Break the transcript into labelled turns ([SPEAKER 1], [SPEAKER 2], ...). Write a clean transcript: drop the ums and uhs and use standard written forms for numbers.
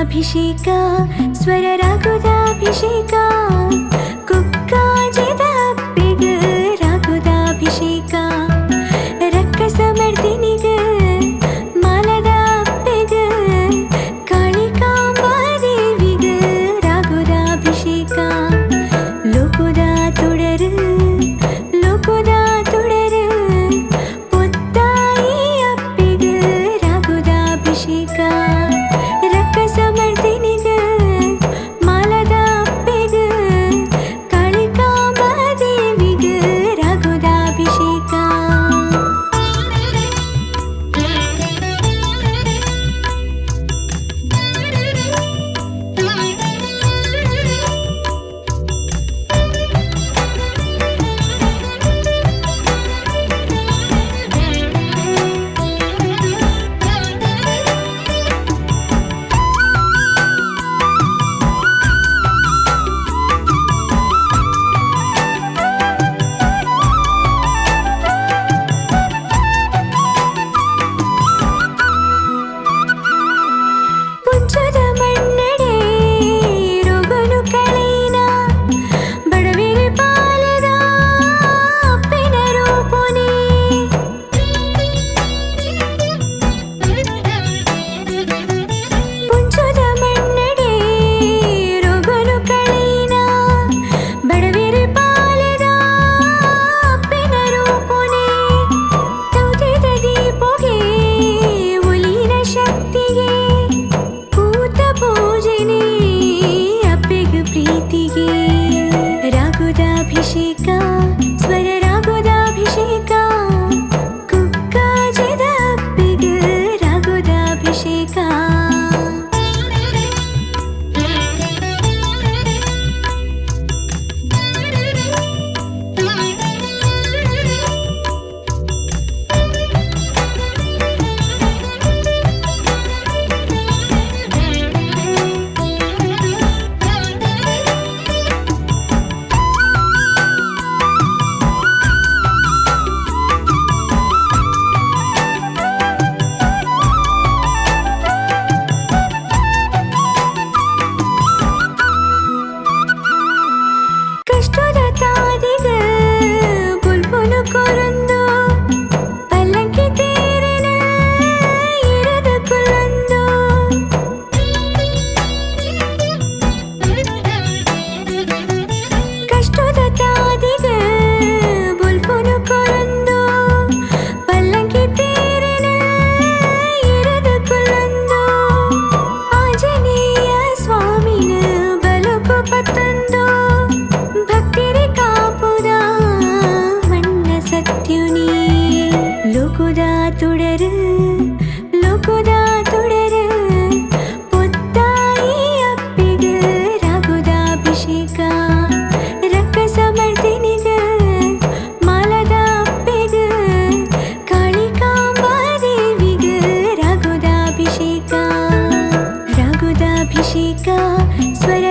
[SPEAKER 1] ರಾಗೋದಾಭಿಷೇಕ ಸ್ವರ ರಾಗೋದಾಭಿಷೇಕ ಕುಕ್ಕಾಜೆದ ಅಪ್ಪಿಗ ರಾಗೋದಾಭಿಷೇಕ ರಕ್ಕಸ ಮರ್ದಿನಿಗ ಮಾಲದ ಅಪ್ಪಿಗ ಕಾಳಿಕಾಂಬಾದೇವಿಗ ರಾಗೋದಾಭಿಷೇಕ ಲೋಕದ ತುಡರು ಲೋಕದ ತುಡರು ಪೊತ್ತಾಯಿ ಅಪ್ಪಿಗ ರಾಗೋದಾಭಿಷೇಕ ರಕ್ಕಸ ಮರ್ದಿನಿಗ ಮಾಲದ ಅಪ್ಪಿಗ ಕಾಳಿಕಾಂಬಾದೇವಿಗ ರಾಗೋದಾಭಿಷೇಕ ಪುಂಜದ ಮಣ್ಣಡೆ ರೋಗನು ಕಳೀನ ಬಡವಿರಿ ಪಾಲದ ಅಪ್ಪಿನ ರೂಪುನಿ ಪುಂಜದ ಮಣ್ಣಡೆ ರೋಗನು ಕಳೀನ ಬಡವಿರಿ ಪಾಲದ ಅಪ್ಪಿನ ರೂಪುನಿ ತೌಜದ ದೀಪೋಗೆ ಒಲಿನ ಶಕ್ತಿಗೆ ಕೂತ ಪೂಜೆನೆ ಅಪ್ಪಿಗ ಪ್ರೀತಿಗೆ ರಾಗೋದಾಭಿಷೇಕ ಸ್ವರ ರಾಗೋದಾಭಿಷೇಕ ಕುಕ್ಕಾಜೆದ ಅಪ್ಪಿಗ ರಾಗೋದಾಭಿಷೇಕ ಕಷ್ಟದ ತಾದಿಗ ಬುಲ್ಬುಲು ಕೊರಂದು ಪಲ್ಲಕ್ಕಿ ತೇರಿನ ಇರದ ಕುಲ್ಲೊಂದು ಕಷ್ಟದ ತಾದಿಗ ಬುಲ್ಬುಲು ಕೊರಂದು ಪಲ್ಲಕ್ಕಿ ತೇರಿನ ಇರದ ಕುಲ್ಲೊಂದು ಆಂಜನೇಯ ಸ್ವಾಮಿನ ಬಲುಕು ಪತ್ತೊಂದು ಭಕ್ತಿರಿ ಕಾಪುದ ಮಣ್ಣ ಸತ್ಯುನಿ ಲೋಕದ ತುಡರು ಲೋಕದ ತುಡರು ಪೊತ್ತಾಯಿ ಅಪ್ಪಿಗ ರಾಗೋದಾಭಿಷೇಕ ರಕ್ಕಸ ಮರ್ದಿನಿಗ ಮಾಲದ ಅಪ್ಪಿಗ ಕಾಳಿಕಾಂಬಾದೇವಿಗ ರಾಗೋದಾಭಿಷೇಕ ರಾಗೋದಾಭಿಷೇಕ ಸ್ವರ